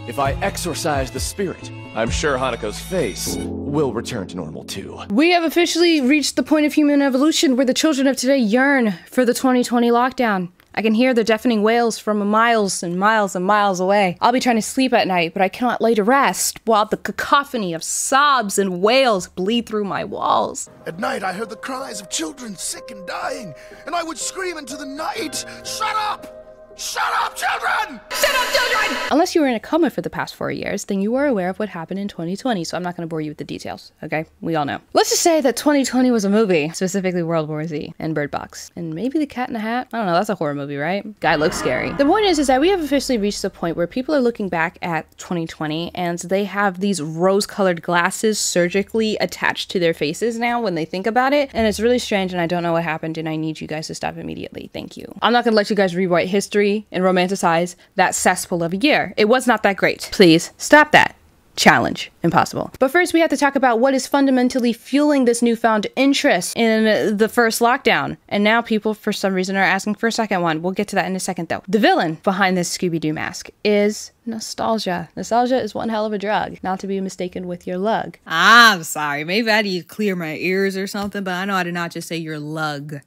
If I exorcise the spirit, I'm sure Hanako's face will return to normal too. We have officially reached the point of human evolution where the children of today yearn for the 2020 lockdown. I can hear the deafening wails from miles and miles and miles away. I'll be trying to sleep at night, but I cannot lay to rest while the cacophony of sobs and wails bleed through my walls. At night, I heard the cries of children sick and dying, and I would scream into the night, "Shut up! Shut up, children! Shut up, children!" Unless you were in a coma for the past 4 years, then you are aware of what happened in 2020, so I'm not going to bore you with the details, okay? We all know. Let's just say that 2020 was a movie, specifically World War Z and Bird Box, and maybe The Cat in the Hat. I don't know, that's a horror movie, right? Guy looks scary. The point is that we have officially reached the point where people are looking back at 2020 and they have these rose-colored glasses surgically attached to their faces now when they think about it, and it's really strange, and I don't know what happened, and I need you guys to stop immediately. Thank you. I'm not going to let you guys rewrite history and romanticize that cesspool of a year. It was not that great. Please stop that. Challenge. Impossible. But first we have to talk about what is fundamentally fueling this newfound interest in the first lockdown. And now people for some reason are asking for a second one. We'll get to that in a second though. The villain behind this Scooby-Doo mask is nostalgia. Nostalgia is one hell of a drug, not to be mistaken with your lug. I'm sorry. Maybe I need to clear my ears or something, but I know I did not just say your lug.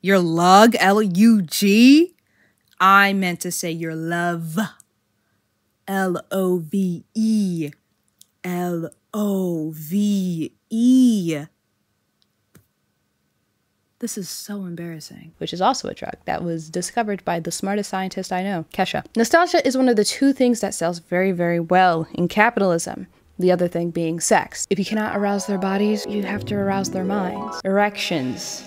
Your lug? L-U-G? I meant to say your love. L-O-V-E. L-O-V-E. This is so embarrassing. Which is also a drug that was discovered by the smartest scientist I know, Kesha. Nostalgia is one of the two things that sells very, very well in capitalism. The other thing being sex. If you cannot arouse their bodies, you have to arouse their minds. Erections.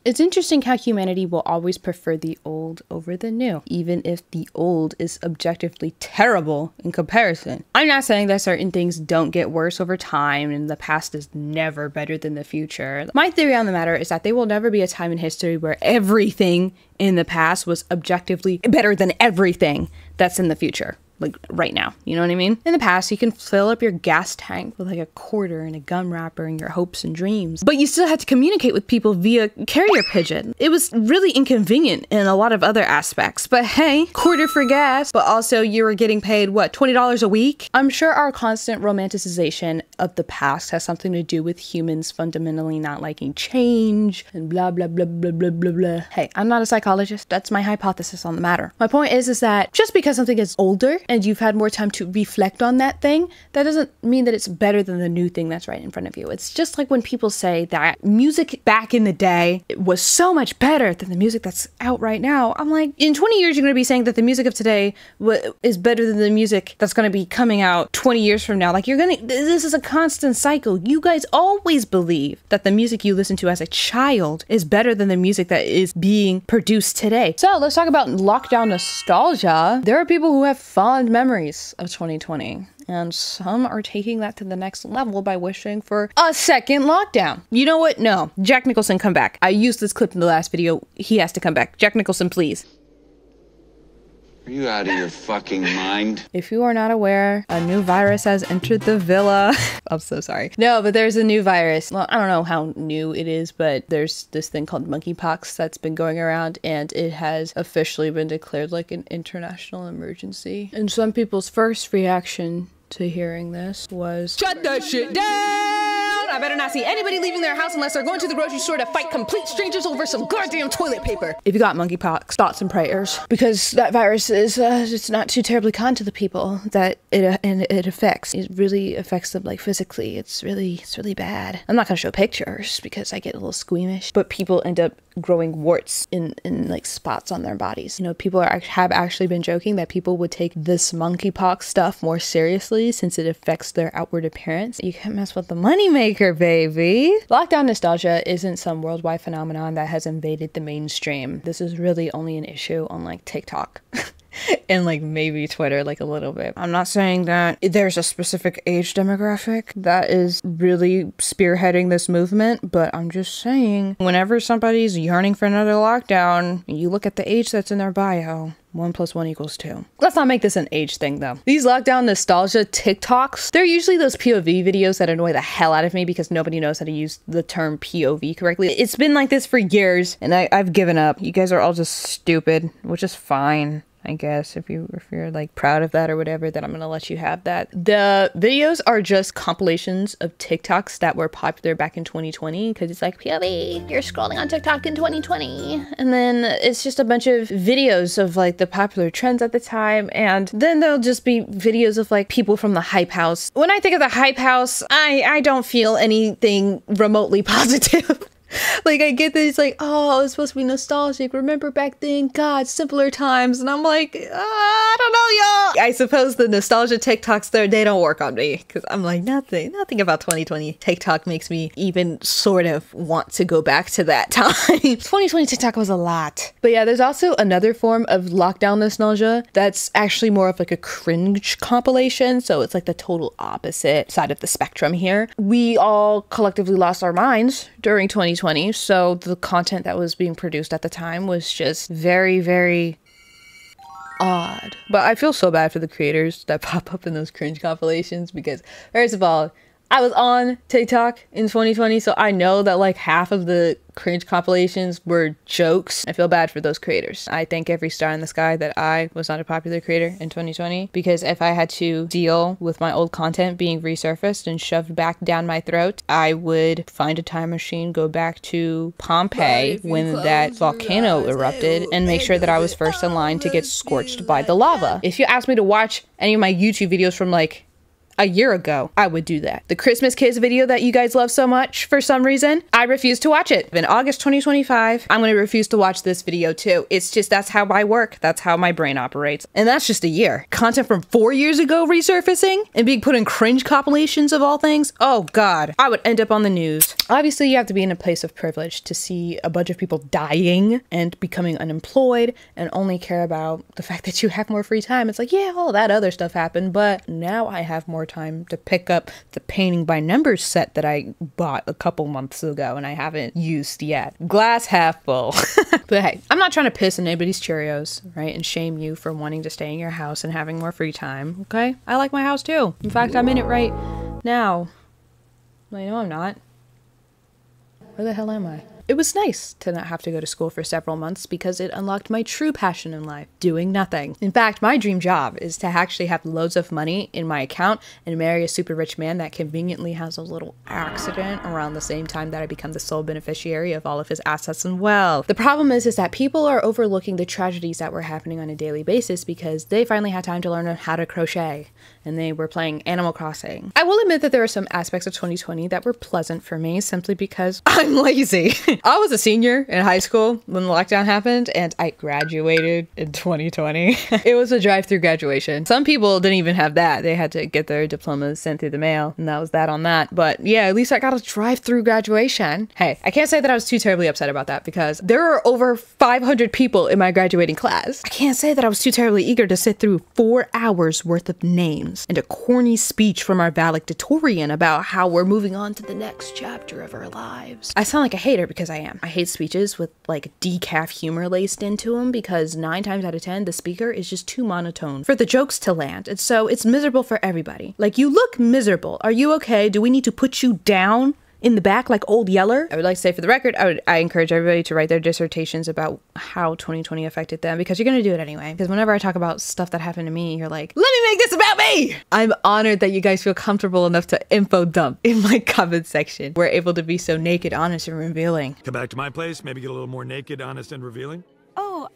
It's interesting how humanity will always prefer the old over the new, even if the old is objectively terrible in comparison. I'm not saying that certain things don't get worse over time and the past is never better than the future. My theory on the matter is that there will never be a time in history where everything in the past was objectively better than everything that's in the future. Like right now, you know what I mean? In the past, you can fill up your gas tank with like a quarter and a gum wrapper and your hopes and dreams, but you still had to communicate with people via carrier pigeon. It was really inconvenient in a lot of other aspects, but hey, quarter for gas, but also you were getting paid, what, $20 a week? I'm sure our constant romanticization of the past has something to do with humans fundamentally not liking change and blah, blah, blah, blah, blah, blah, blah. Hey, I'm not a psychologist. That's my hypothesis on the matter. My point is that just because something is older and you've had more time to reflect on that thing, that doesn't mean that it's better than the new thing that's right in front of you. It's just like when people say that music back in the day was so much better than the music that's out right now. I'm like, in 20 years, you're going to be saying that the music of today is better than the music that's going to be coming out 20 years from now. Like this is a constant cycle. You guys always believe that the music you listen to as a child is better than the music that is being produced today. So let's talk about lockdown nostalgia. There are people who have fond memories of 2020, and some are taking that to the next level by wishing for a second lockdown. You know what? No. Jack Nicholson, come back. I used this clip in the last video. He has to come back. Jack Nicholson, please. Are you out of your fucking mind? If you are not aware, a new virus has entered the villa. I'm so sorry. No, but there's a new virus. Well, I don't know how new it is, but there's this thing called monkeypox that's been going around, and it has officially been declared like an international emergency. And some people's first reaction to hearing this was, shut that shit down! I better not see anybody leaving their house unless they're going to the grocery store to fight complete strangers over some goddamn toilet paper. If you got monkeypox, thoughts and prayers, because that virus is it's not too terribly kind to the people that it affects. It really affects them like physically. It's really bad. I'm not gonna show pictures because I get a little squeamish, but people end up growing warts in like spots on their bodies. You know, people have actually been joking that people would take this monkeypox stuff more seriously since it affects their outward appearance. You can't mess with the moneymaker, baby. Lockdown nostalgia isn't some worldwide phenomenon that has invaded the mainstream. This is really only an issue on like TikTok. and like maybe Twitter like a little bit. I'm not saying that there's a specific age demographic that is really spearheading this movement, but I'm just saying whenever somebody's yearning for another lockdown, you look at the age that's in their bio. 1 + 1 = 2. Let's not make this an age thing though. These lockdown nostalgia TikToks, they're usually those POV videos that annoy the hell out of me because nobody knows how to use the term POV correctly. It's been like this for years and I've given up. You guys are all just stupid, which is fine. I guess if you're like proud of that or whatever, then I'm gonna let you have that. The videos are just compilations of TikToks that were popular back in 2020 because it's like POV, you're scrolling on TikTok in 2020, and then it's just a bunch of videos of like the popular trends at the time, and then there'll just be videos of like people from the Hype House. When I think of the Hype House, I don't feel anything remotely positive. Like I get this like, oh, it's supposed to be nostalgic, remember back then, God, simpler times, and I'm like, I don't know, y'all. I suppose the nostalgia TikToks there, they don't work on me because I'm like, nothing about 2020 TikTok makes me even sort of want to go back to that time. 2020 TikTok was a lot. But yeah, there's also another form of lockdown nostalgia that's actually more of like a cringe compilation, so it's like the total opposite side of the spectrum here. We all collectively lost our minds during 2020, so the content that was being produced at the time was just very, very odd. But I feel so bad for the creators that pop up in those cringe compilations because, first of all, I was on TikTok in 2020, so I know that like half of the cringe compilations were jokes. I feel bad for those creators. I thank every star in the sky that I was not a popular creator in 2020, because if I had to deal with my old content being resurfaced and shoved back down my throat, I would find a time machine, go back to Pompeii when that volcano erupted, and make sure that I was first in line to get scorched by the lava. If you asked me to watch any of my YouTube videos from like a year ago, I would do that. The Christmas Kiss video that you guys love so much, for some reason, I refuse to watch it. In August 2025, I'm gonna refuse to watch this video too. It's just, that's how I work. That's how my brain operates. And that's just a year. Content from 4 years ago resurfacing and being put in cringe compilations of all things. Oh God, I would end up on the news. Obviously, you have to be in a place of privilege to see a bunch of people dying and becoming unemployed and only care about the fact that you have more free time. It's like, yeah, all that other stuff happened, but now I have more time to pick up the painting by numbers set that I bought a couple months ago and I haven't used yet. Glass half full. But hey, I'm not trying to piss on anybody's Cheerios, right? And shame you for wanting to stay in your house and having more free time, okay? I like my house too. In fact, I'm in it right now. Well, no, I'm not. Where the hell am I? It was nice to not have to go to school for several months because it unlocked my true passion in life, doing nothing. In fact, my dream job is to actually have loads of money in my account and marry a super rich man that conveniently has a little accident around the same time that I become the sole beneficiary of all of his assets and wealth. The problem is that people are overlooking the tragedies that were happening on a daily basis because they finally had time to learn how to crochet and they were playing Animal Crossing. I will admit that there are some aspects of 2020 that were pleasant for me simply because I'm lazy. I was a senior in high school when the lockdown happened and I graduated in 2020. It was a drive-through graduation. Some people didn't even have that. They had to get their diplomas sent through the mail and that was that on that. But yeah, at least I got a drive-through graduation. Hey, I can't say that I was too terribly upset about that because there are over 500 people in my graduating class. I can't say that I was too terribly eager to sit through 4 hours worth of names and a corny speech from our valedictorian about how we're moving on to the next chapter of our lives. I sound like a hater because I am. I hate speeches with like decaf humor laced into them because 9 times out of 10 the speaker is just too monotone for the jokes to land, and so it's miserable for everybody. Like, you look miserable. Are you okay? Do we need to put you down in the back like Old Yeller? I would like to say, for the record, I encourage everybody to write their dissertations about how 2020 affected them, because you're gonna do it anyway. Because whenever I talk about stuff that happened to me, you're like, let me make this about me! I'm honored that you guys feel comfortable enough to info dump in my comment section. We're able to be so naked, honest, and revealing. Come back to my place, maybe get a little more naked, honest, and revealing? Oh,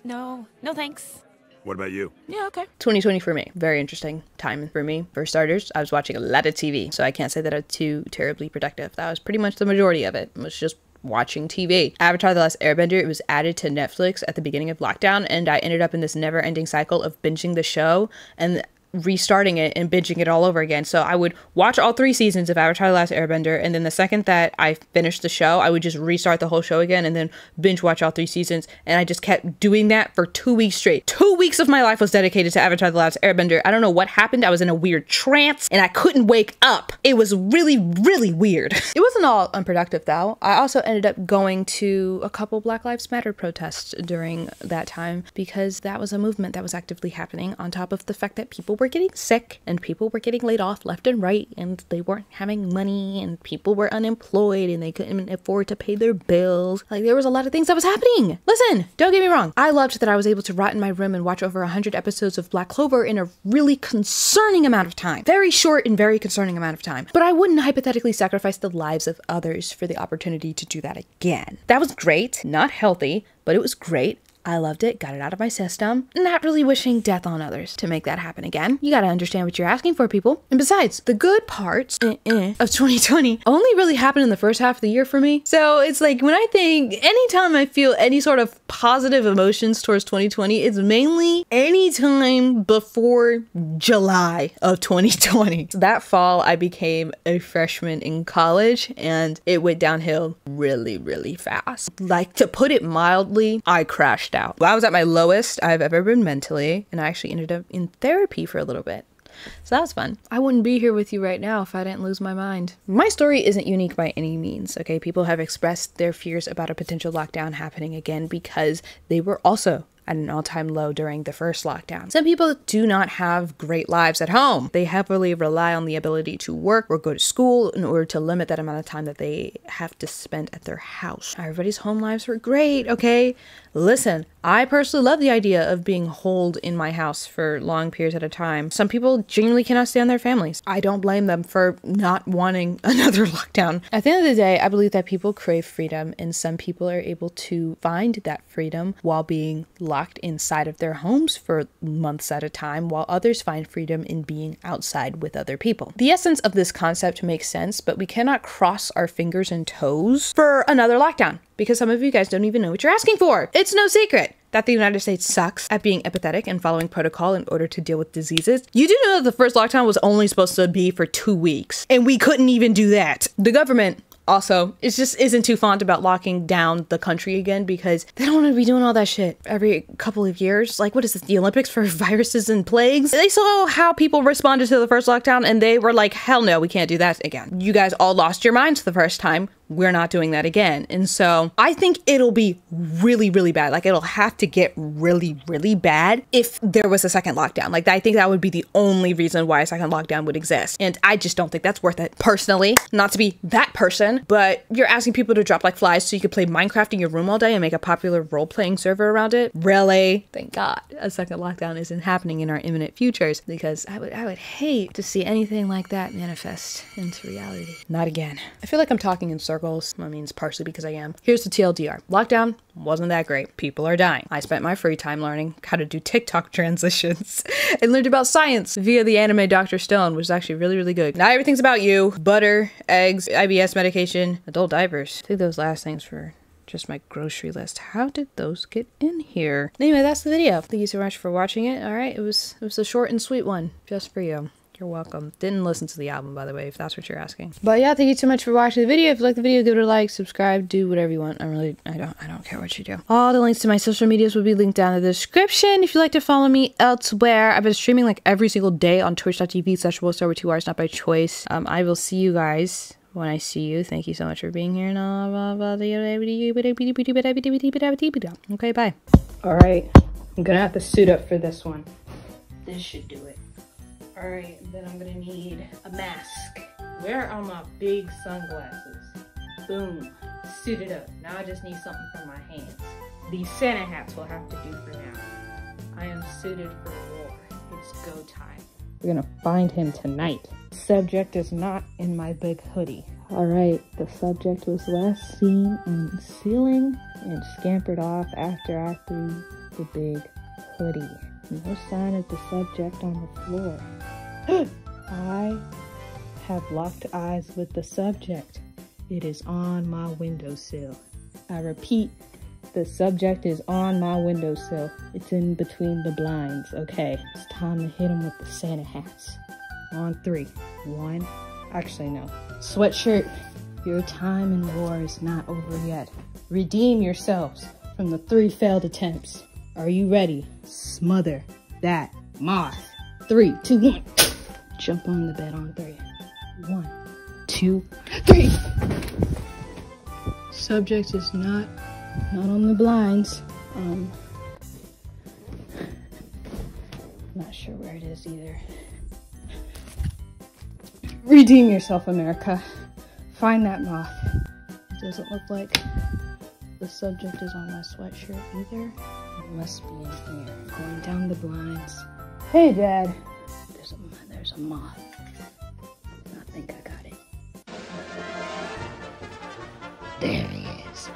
no thanks. What about you? Yeah, okay. 2020 for me, very interesting time for me. For starters, I was watching a lot of TV, so I can't say that I was too terribly productive. That was pretty much the majority of it. It was just watching TV. Avatar: The Last Airbender, it was added to Netflix at the beginning of lockdown, and I ended up in this never-ending cycle of binging the show, and restarting it and binging it all over again. So I would watch all 3 seasons of Avatar: The Last Airbender, and then the second that I finished the show, I would just restart the whole show again and then binge watch all 3 seasons. And I just kept doing that for 2 weeks straight. 2 weeks of my life was dedicated to Avatar: The Last Airbender. I don't know what happened. I was in a weird trance and I couldn't wake up. It was really, really weird. It wasn't all unproductive though. I also ended up going to a couple Black Lives Matter protests during that time because that was a movement that was actively happening, on top of the fact that people were getting sick and people were getting laid off left and right, and they weren't having money, and people were unemployed and they couldn't afford to pay their bills. Like, there was a lot of things that was happening. Listen, don't get me wrong. I loved that I was able to rot in my room and watch over 100 episodes of Black Clover in a really concerning amount of time. Very short and very concerning amount of time. But I wouldn't hypothetically sacrifice the lives of others for the opportunity to do that again. That was great. Not healthy, but it was great. I loved it, got it out of my system. Not really wishing death on others to make that happen again. You gotta understand what you're asking for, people. And besides, the good parts of 2020 only really happened in the first half of the year for me. So it's like, when I think, anytime I feel any sort of positive emotions towards 2020, it's mainly anytime before July of 2020. So that fall, I became a freshman in college and it went downhill really, really fast. Like, to put it mildly, I crashed out. I was at my lowest I've ever been mentally, and I actually ended up in therapy for a little bit. So that was fun. I wouldn't be here with you right now if I didn't lose my mind. My story isn't unique by any means, okay? People have expressed their fears about a potential lockdown happening again because they were also at an all-time low during the first lockdown. Some people do not have great lives at home. They heavily rely on the ability to work or go to school in order to limit that amount of time that they have to spend at their house. Everybody's home lives were great, okay? Listen, I personally love the idea of being holed in my house for long periods at a time. Some people genuinely cannot stand their families. I don't blame them for not wanting another lockdown. At the end of the day, I believe that people crave freedom, and some people are able to find that freedom while being locked inside of their homes for months at a time, while others find freedom in being outside with other people. The essence of this concept makes sense, but we cannot cross our fingers and toes for another lockdown, because some of you guys don't even know what you're asking for. It's no secret that the United States sucks at being empathetic and following protocol in order to deal with diseases. You do know that the first lockdown was only supposed to be for 2 weeks, and we couldn't even do that. The government also, it just isn't too fond about locking down the country again because they don't want to be doing all that shit every couple of years. Like, what is this, the Olympics for viruses and plagues? They saw how people responded to the first lockdown and they were like, hell no, we can't do that again. You guys all lost your minds the first time. We're not doing that again. And so I think it'll be really, really bad. Like, it'll have to get really, really bad if there was a second lockdown. Like, I think that would be the only reason why a second lockdown would exist. And I just don't think that's worth it. Personally, not to be that person, but you're asking people to drop like flies so you could play Minecraft in your room all day and make a popular role-playing server around it. Really? Thank God a second lockdown isn't happening in our imminent futures, because I would hate to see anything like that manifest into reality. Not again. I feel like I'm talking in circles. I mean, it's partially because I am. Here's the TLDR. Lockdown wasn't that great. People are dying. I spent my free time learning how to do TikTok transitions and learned about science via the anime Dr. Stone, which is actually really, really good. Now everything's about you. Butter, eggs, IBS medication, adult diapers. I think those last things for just my grocery list. How did those get in here? Anyway, that's the video. Thank you so much for watching it. All right, it was a short and sweet one just for you. You're welcome. Didn't listen to the album, by the way, if that's what you're asking. But yeah, thank you so much for watching the video. If you like the video, give it a like, subscribe, do whatever you want. I don't care what you do. All the links to my social medias will be linked down in the description. If you'd like to follow me elsewhere, I've been streaming like every single day on twitch.tv/WURLD with 2 R's, not by choice. I will see you guys when I see you. Thank you so much for being here. Okay, bye. All right, I'm gonna have to suit up for this one. This should do it. All right, then I'm gonna need a mask. Where are my big sunglasses? Boom, suited up. Now I just need something for my hands. These Santa hats will have to do for now. I am suited for war. It's go time. We're gonna find him tonight. Subject is not in my big hoodie. All right, the subject was last seen on the ceiling and scampered off after I threw the big hoodie. No sign of the subject on the floor. I have locked eyes with the subject. It is on my windowsill. I repeat, The subject is on my windowsill. It's in between the blinds. Okay, it's time to hit him with the Santa hats. On 3. 1. Actually, no. Sweatshirt, your time in war is not over yet. Redeem yourselves from the 3 failed attempts. Are you ready? Smother that moth. 3, 2, 1. Jump on the bed on 3. 1, 2, 3. Subject is not on the blinds. Not sure where it is either. Redeem yourself, America. Find that moth. It doesn't look like the subject is on my sweatshirt either. It must be in here. Going down the blinds. Hey, Dad. There's a moth. I think I got it. There he is.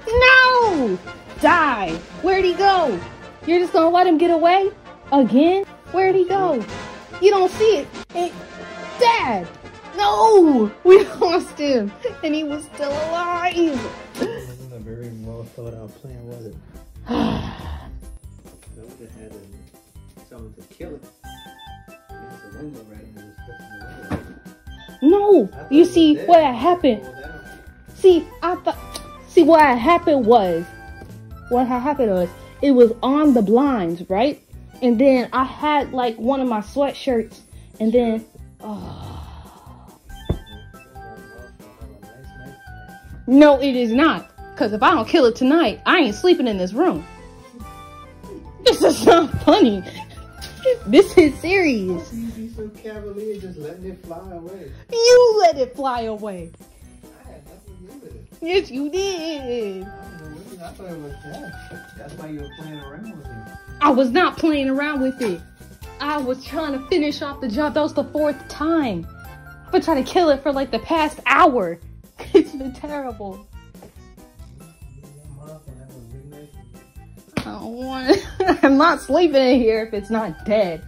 No! Die! Where'd he go? You're just gonna let him get away? Again? Where'd he go? You don't see it. Hey, Dad! No! We lost him! And he was still alive! It wasn't a very well thought out plan, was it? I would have had someone to kill it. There's a window right in this person. No! You see what happened? See what had happened was, it was on the blinds, right? And then I had like one of my sweatshirts, and then, no, it is not. Because if I don't kill it tonight, I ain't sleeping in this room. This is not funny. This is serious. You be so cavalier just letting it fly away. You let it fly away. I had nothing to do with it. Yes, you did. I thought it was that. That's why you were playing around with it. I was not playing around with it. I was trying to finish off the job. That was the 4th time. I've been trying to kill it for like the past hour. It's been terrible. I don't want it. I'm not sleeping in here if it's not dead.